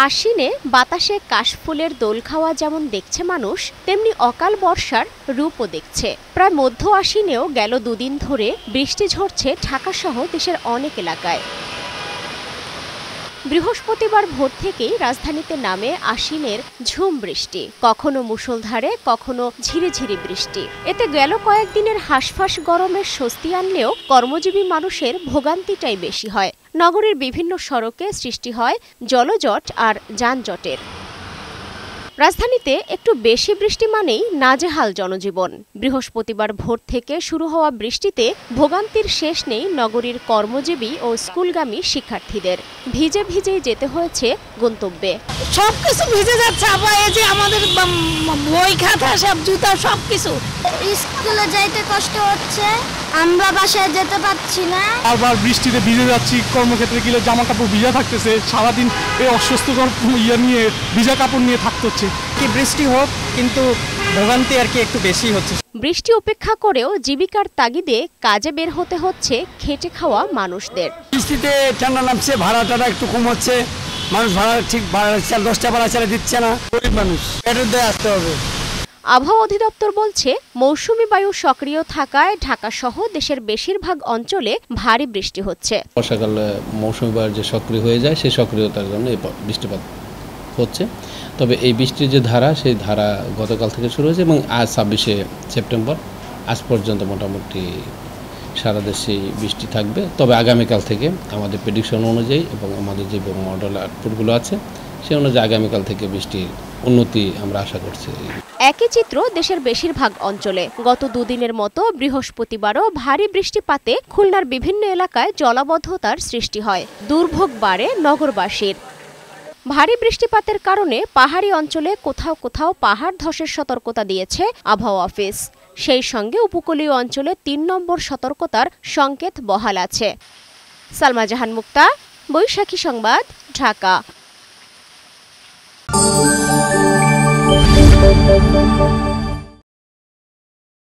আশ্বিনে বাতাসে কাশফুলের দোল খাওয়া যেমন দেখছে মানুষ, তেমনি অকাল বর্ষার রূপও দেখছে। প্রায় মধ্য আশ্বিনেও গেল দুদিন ধরে বৃষ্টি ঝরছে ঢাকাসহ দেশের অনেক এলাকায়। বৃহস্পতিবার ভোর থেকেই রাজধানীতে নামে আশ্বিনের ঝুম বৃষ্টি, কখনো মুষলধারে কখনো ঝিরিঝিরি বৃষ্টি। এতে গেল কয়েকদিনের হাঁসফাঁস গরমের স্বস্তি আনলেও কর্মজীবী মানুষের ভোগান্তিটাই বেশি হয়। নগরীর বিভিন্ন সড়কে সৃষ্টি হয় জলজট আর যানজটের। রাজধানীতে একটু বেশি বৃষ্টি মানেই নাজেহাল জনজীবন। বৃহস্পতিবার ভোর থেকে শুরু হওয়া বৃষ্টিতে ভোগান্তির শেষ নেই নগরীর কর্মজীবী ও স্কুলগামী শিক্ষার্থীদের। ভিজে ভিজেই যেতে হয়েছে গন্তব্যে। সবকিছু ভিজে যাচ্ছে, আবার এই যে আমাদের বই খাতা সব জুতা সবকিছু। স্কুলে যাইতে কষ্ট হচ্ছে, আমরা বাসায় যেতে পারছি না। আবার বৃষ্টিতে ভিজে যাচ্ছি, কর্মক্ষেত্রে গেলে জামা কাপড় ভিজা থাকতেছে, সারাদিন এই অস্বস্তিকর নিয়ে ভিজা কাপড় নিয়ে থাকতে হচ্ছে। কি বৃষ্টি হোক, কিন্তু ভোগান্তি আর কি একটু বেশি হচ্ছে। বৃষ্টি উপেক্ষা করেও জীবিকার তাগিদে কাজে বের হতে হচ্ছে খেটে খাওয়া মানুষদের। বৃষ্টিতে ঠান্ডা নামছে, ভাড়াটা একটু কম হচ্ছে, মানুষ ভাড়া ঠিক 10টা ভাড়া ছেড়ে দিচ্ছে না। গরিব মানুষ পেটের দায়ে আসতে হবে। আবহাওয়া অধিদপ্তর বলছে, মৌসুমী বায়ু সক্রিয় থাকায় ঢাকাসহ দেশের বেশিরভাগ অঞ্চলে ভারী বৃষ্টি হচ্ছে। বর্ষাকালে মৌসুমী বায়ু যে সক্রিয় হয়ে যায়, সেই সক্রিয়তার জন্য এই বৃষ্টিপাত হচ্ছে। তবে এই বৃষ্টির যে ধারা, সেই ধারা গতকাল থেকে শুরু হয়েছে এবং আজ 26শে সেপ্টেম্বর আজ পর্যন্ত মোটামুটি সারা দেশে বৃষ্টি থাকবে। তবে আগামীকাল থেকে আমাদের প্রেডিকশন অনুযায়ী এবং আমাদের যে মডেল আউটপুটগুলো আছে সেই অনুযায়ী আগামীকাল থেকে বৃষ্টির উন্নতি আমরা আশা করছি। একই চিত্র দেশের বেশিরভাগ অঞ্চলে। গত দুদিনের মতো বৃহস্পতিবারও ভারী বৃষ্টিপাতে খুলনার বিভিন্ন এলাকায় জলাবদ্ধতার সৃষ্টি হয়। দুর্ভোগ বাড়ে নগরবাসীর। ভারী বৃষ্টিপাতের কারণে পাহাড়ি অঞ্চলে কোথাও কোথাও পাহাড় ধসের সতর্কতা দিয়েছে আবহাওয়া অফিস। সেই সঙ্গে উপকূলীয় অঞ্চলে 3 নম্বর সতর্কতার সংকেত বহাল আছে। সালমা জাহান মুক্তা, বৈশাখী সংবাদ, ঢাকা।